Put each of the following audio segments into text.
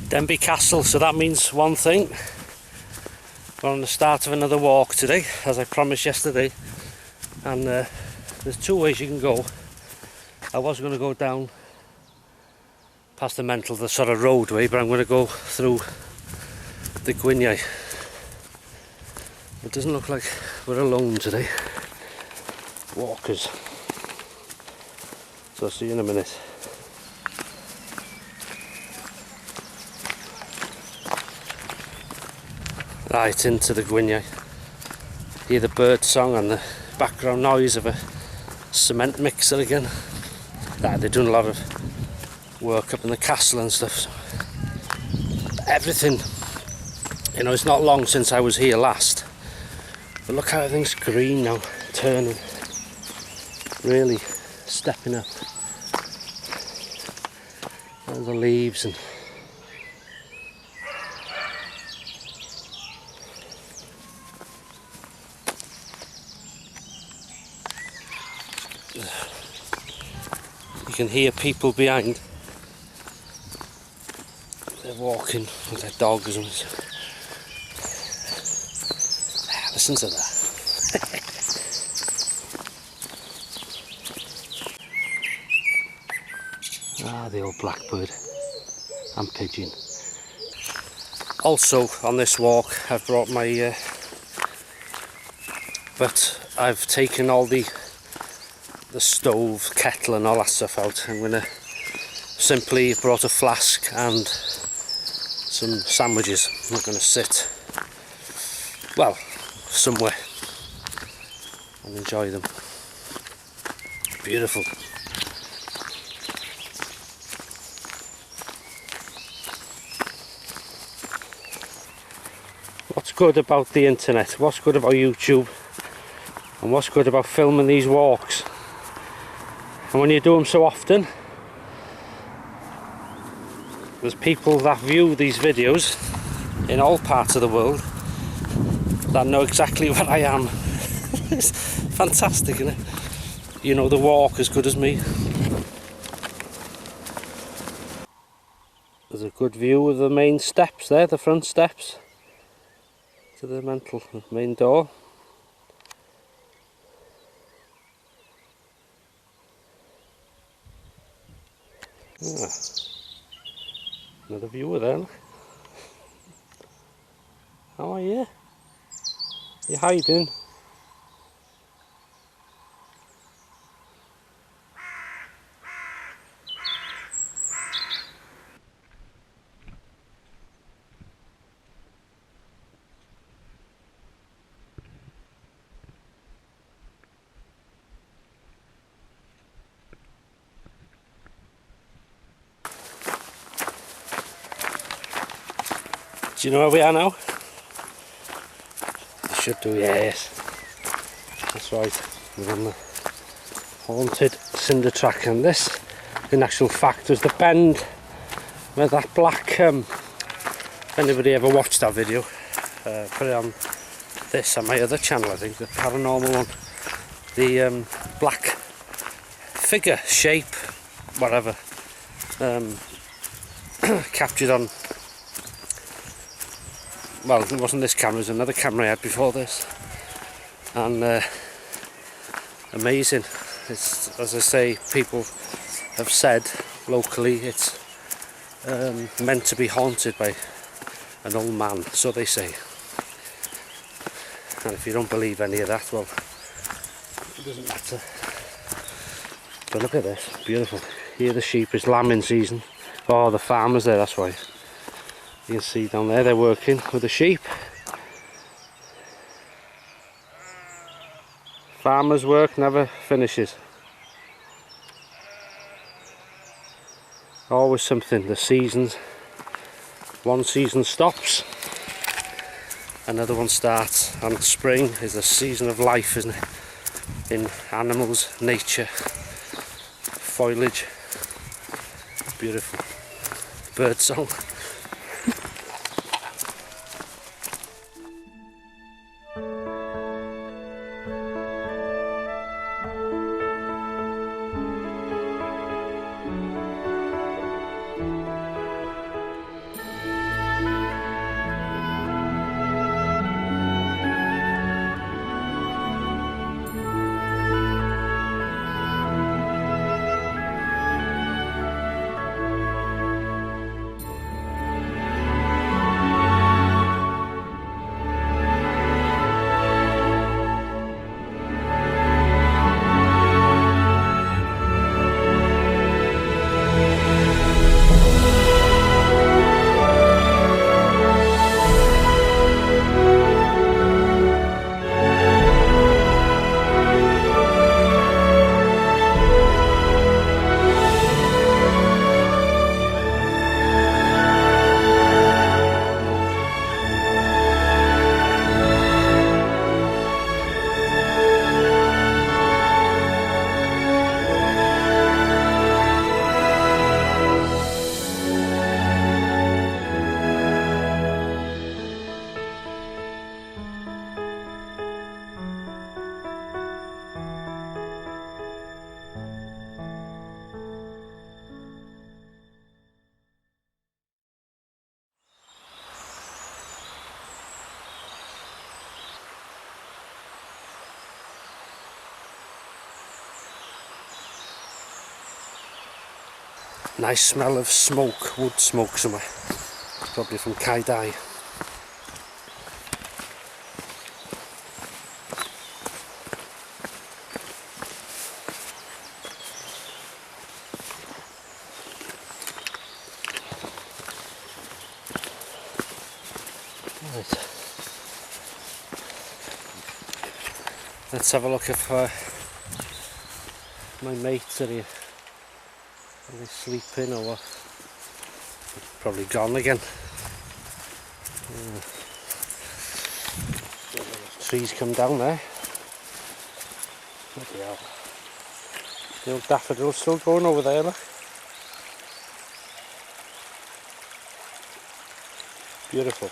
Denbigh Castle, so that means one thing. We're on the start of another walk today, as I promised yesterday, and there's two ways you can go. I was going to go down past the Mental, the sort of roadway, but I'm going to go through the Denbigh. It doesn't look like we're alone today, walkers, so I'll see you in a minute. Right into the Denbigh. Hear the bird song and the background noise of a cement mixer again. They're doing a lot of work up in the castle and stuff. So everything, you know, it's not long since I was here last, but look how everything's green now, turning, really stepping up. All the leaves and you can hear people behind. They're walking with their dogs and listen to that. The old blackbird and pigeon. Also on this walk I've brought my but I've taken all the stove, kettle and all that stuff out. I'm gonna simply brought a flask and some sandwiches. I'm not gonna sit, well, somewhere and enjoy them. Beautiful. What's good about the internet? What's good about YouTube? And what's good about filming these walks? And when you do them so often, there's people that view these videos in all parts of the world that know exactly where I am. It's fantastic, isn't it? You know the walk as good as me. There's a good view of the main steps there, the front steps to the main door. Another viewer there. How are you? You hiding? Do you know where we are now? You should do, yes. That's right, we're on the haunted cinder track, and this, in actual fact, was the bend where that black, if anybody ever watched that video, put it on this and my other channel, I think, the paranormal one, the black figure, shape, whatever, captured on, well, it wasn't this camera, it was another camera I had before this, and amazing. It's, as I say, people have said locally it's meant to be haunted by an old man, so they say. And if you don't believe any of that, well, it doesn't matter. But look at this, beautiful. Here the sheep, is lambing season. Oh, the farmers there, that's why. You can see down there they're working with the sheep. Farmers' work never finishes. Always something. The seasons, one season stops, another one starts, and spring is the season of life, isn't it? In animals, nature, foliage. Beautiful. Bird song. Nice smell of smoke, wood smoke somewhere. Probably from Kai Dai. Right. Let's have a look if my mates are here. Are they sleeping or what? Probably gone again. Trees come down there. Bloody hell. The old daffodil's still going over there, look. Beautiful.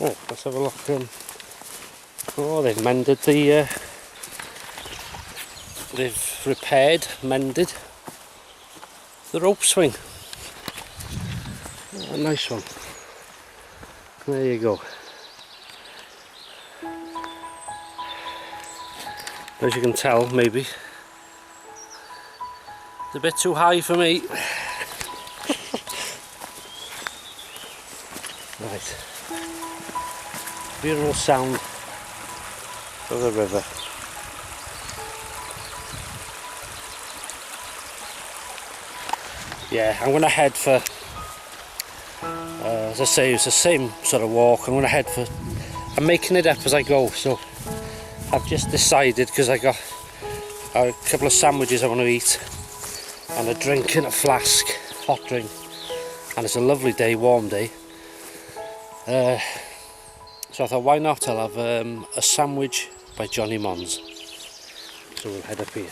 Oh, let's have a look. Oh, they've mended the. They've repaired, mended the rope swing. Oh, a nice one. There you go. As you can tell, maybe it's a bit too high for me. Right. Beautiful sound of the river. Yeah, I'm going to head for, as I say, it's the same sort of walk. I'm going to head for, I'm making it up as I go, so I've just decided, because I got a couple of sandwiches I want to eat and a drink in a flask, hot drink, and it's a lovely day, warm day. So I thought, why not? I'll have a sandwich by Johnny Mons. So we'll head up here.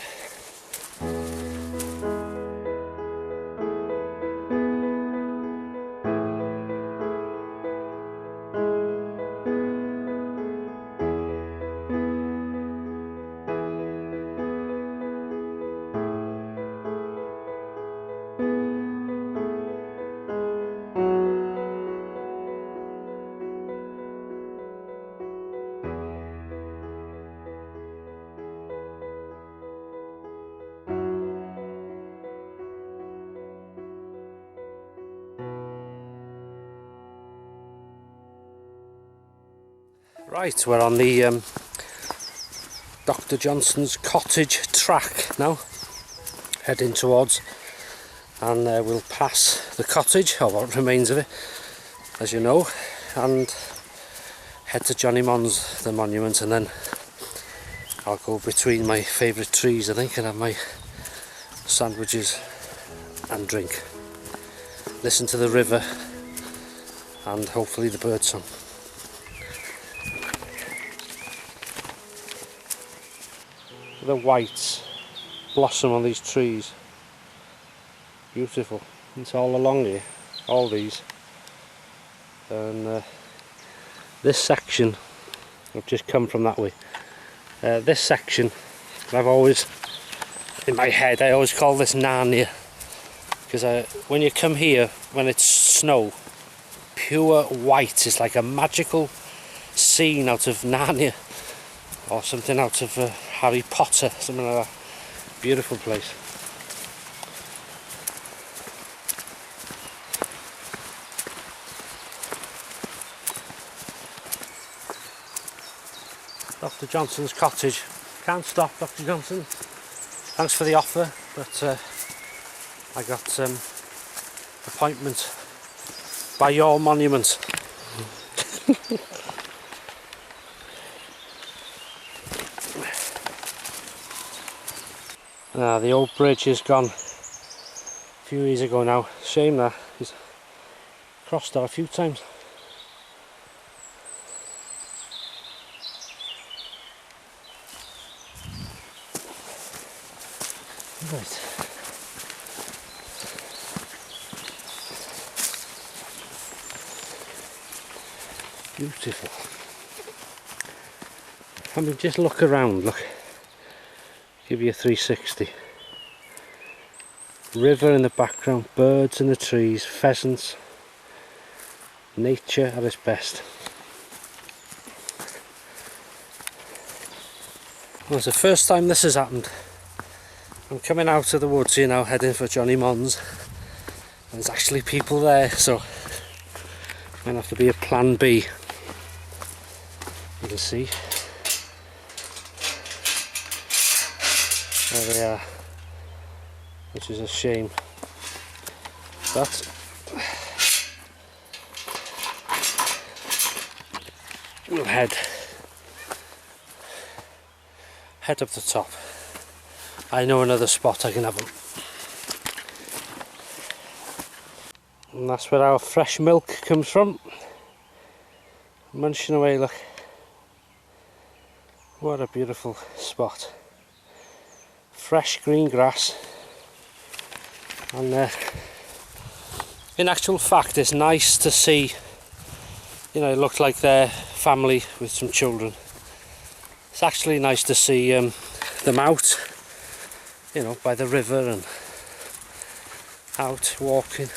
Right, we're on the Dr. Johnson's cottage track now, heading towards, and we'll pass the cottage, or what remains of it, as you know, and head to Johnny Mons, the monument, and then I'll go between my favourite trees, I think, and have my sandwiches and drink. Listen to the river and hopefully the birdsong. The whites blossom on these trees. Beautiful. It's all along here, all these. And this section, I've just come from that way. This section, I've always, in my head, I always call this Narnia. Because when you come here, when it's snow, pure white is like a magical scene out of Narnia. Or something out of Harry Potter, something like that. Beautiful place. Dr. Johnson's cottage. Can't stop, Dr. Johnson. Thanks for the offer, but I got appointment by your monument. The old bridge is gone a few years ago now. Shame that. He's crossed that a few times. Right. Beautiful. I mean, just look around, look. Give you a 360. River in the background, birds in the trees, pheasants. Nature at its best. Well, it's the first time this has happened. I'm coming out of the woods here now, heading for Johnny Mon's, and there's actually people there, so it's going to have to be a plan B. You can see there they are, which is a shame. But we'll head up the top. I know another spot I can have them. And that's where our fresh milk comes from. Munching away, look. What a beautiful spot. Fresh green grass. And in actual fact, it's nice to see, you know, it looked like their family with some children. It's actually nice to see them out, you know, by the river and out walking.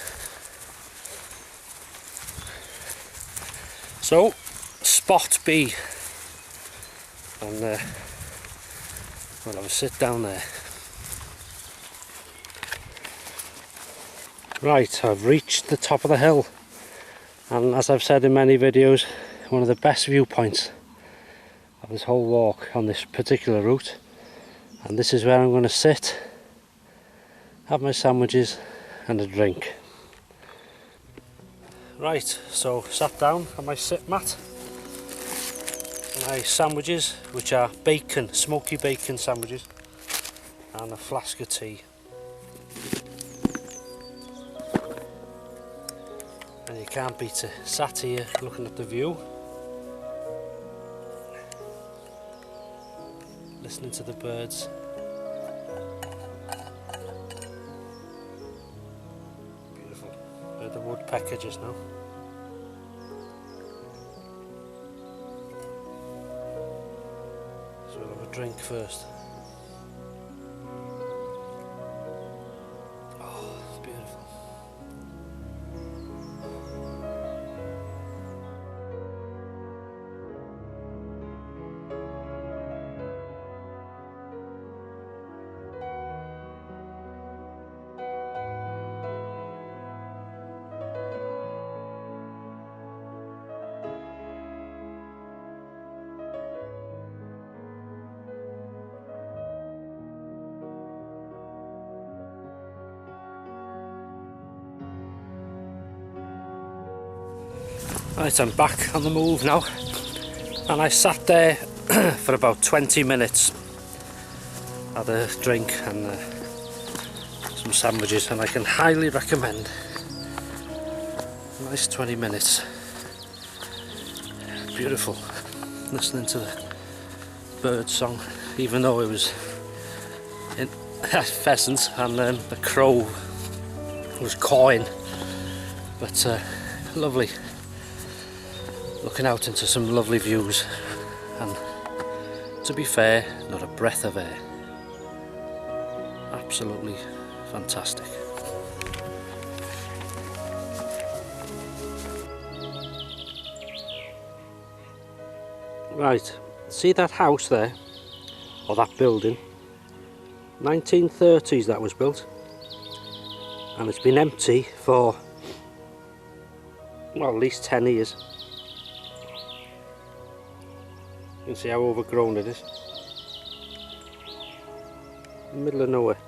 So, spot B, and we'll have a sit down there. Right, I've reached the top of the hill, and as I've said in many videos, one of the best viewpoints of this whole walk on this particular route. And this is where I'm going to sit, have my sandwiches and a drink. Right, so sat down on my sit mat. My sandwiches, which are bacon, smoky bacon sandwiches, and a flask of tea. And you can't beat it. Sat here looking at the view, listening to the birds. Beautiful. Heard the woodpecker just now. So we'll have a drink first. Oh, it's beautiful. Right, I'm back on the move now, and I sat there for about 20 minutes, had a drink and some sandwiches, and I can highly recommend. Nice 20 minutes, beautiful, listening to the bird song, even though it was in pheasant and the crow was cawing, but lovely. Looking out into some lovely views, and to be fair, not a breath of air. Absolutely fantastic. Right, see that house there, or that building? 1930s that was built, and it's been empty for, well, at least 10 years. You can see how overgrown it is. In the middle of nowhere.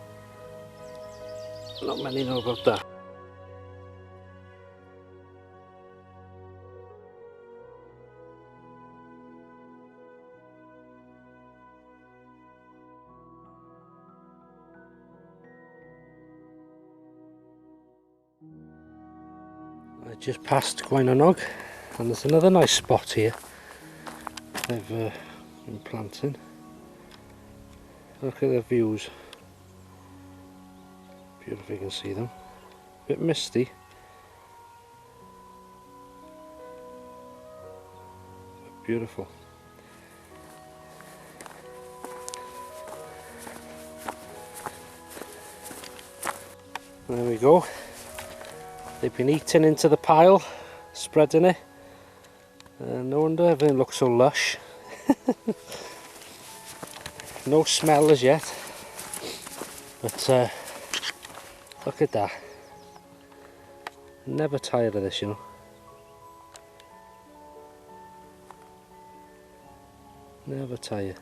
Not many know about that. I just passed Gwynannog, and there's another nice spot here. They've been planting. Look at the views. Beautiful, you can see them. A bit misty. But beautiful. There we go. They've been eating into the pile, spreading it. No wonder everything looks so lush. no smell as yet, but look at that. Never tired of this, you know. Never tired.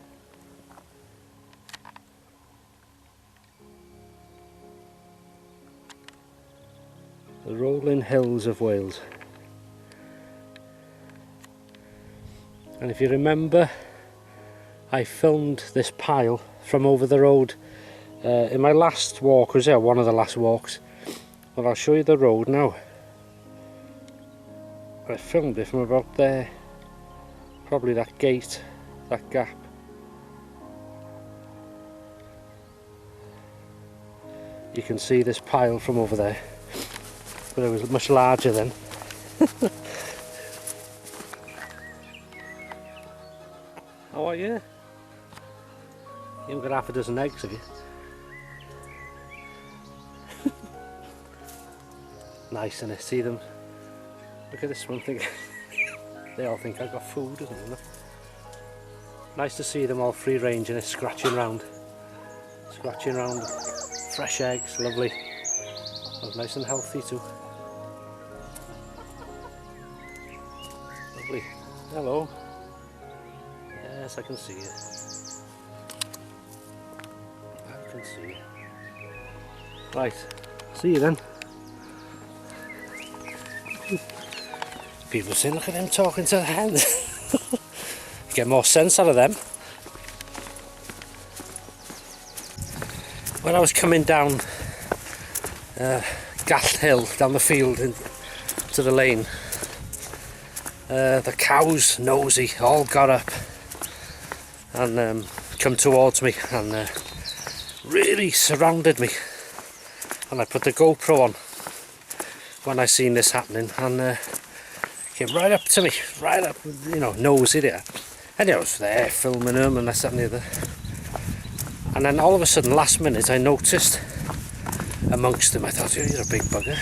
The rolling hills of Wales. And if you remember, I filmed this pile from over the road in my last walk, was it one of the last walks? Well, I'll show you the road now. I filmed it from about there, probably that gate, that gap. You can see this pile from over there, but it was much larger then. How are you? You haven't got half a dozen eggs, have you? Nice, innit? See them? Look at this one thing. They all think I've got food, isn't it? Nice to see them all free range and it's scratching round. Scratching round. Fresh eggs, lovely. Oh, nice and healthy too. Lovely. Hello. Yes, I can see you. I can see you. Right, see you then. People say, look at him talking to the hens. Get more sense out of them. When I was coming down Gall Hill, down the field to the lane, the cows, nosy, all got up and come towards me and really surrounded me. And I put the GoPro on when I seen this happening and came right up to me, right up, you know, nosy there. And I was there filming them and this, that and the other. And then all of a sudden, last minute, I noticed amongst them, I thought, oh, you're a big bugger.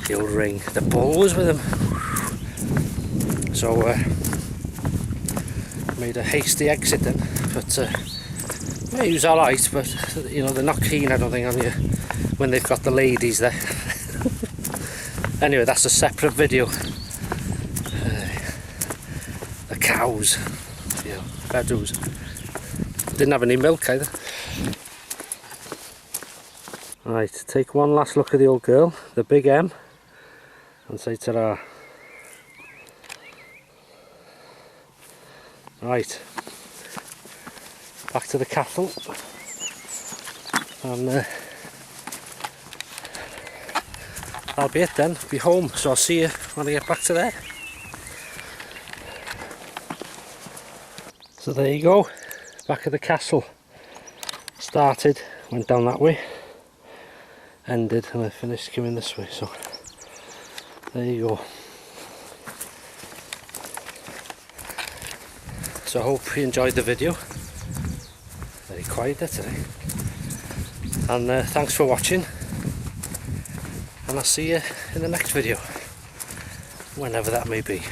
The old ring. The bull was with him. So made a hasty exit then. But yeah, he was alright, but you know, they're not keen, I don't think, on you when they've got the ladies there. Anyway, that's a separate video. The cows, you know, beddoes. Didn't have any milk either. Right, take one last look at the old girl, the big M, and say ta-ra. Right, back to the castle, and that'll be it then, be home, so I'll see you when I get back to there. So there you go, back at the castle. Started, went down that way, ended, and I finished coming this way, so there you go. So I hope you enjoyed the video. Very quiet there today. And thanks for watching, and I'll see you in the next video, whenever that may be.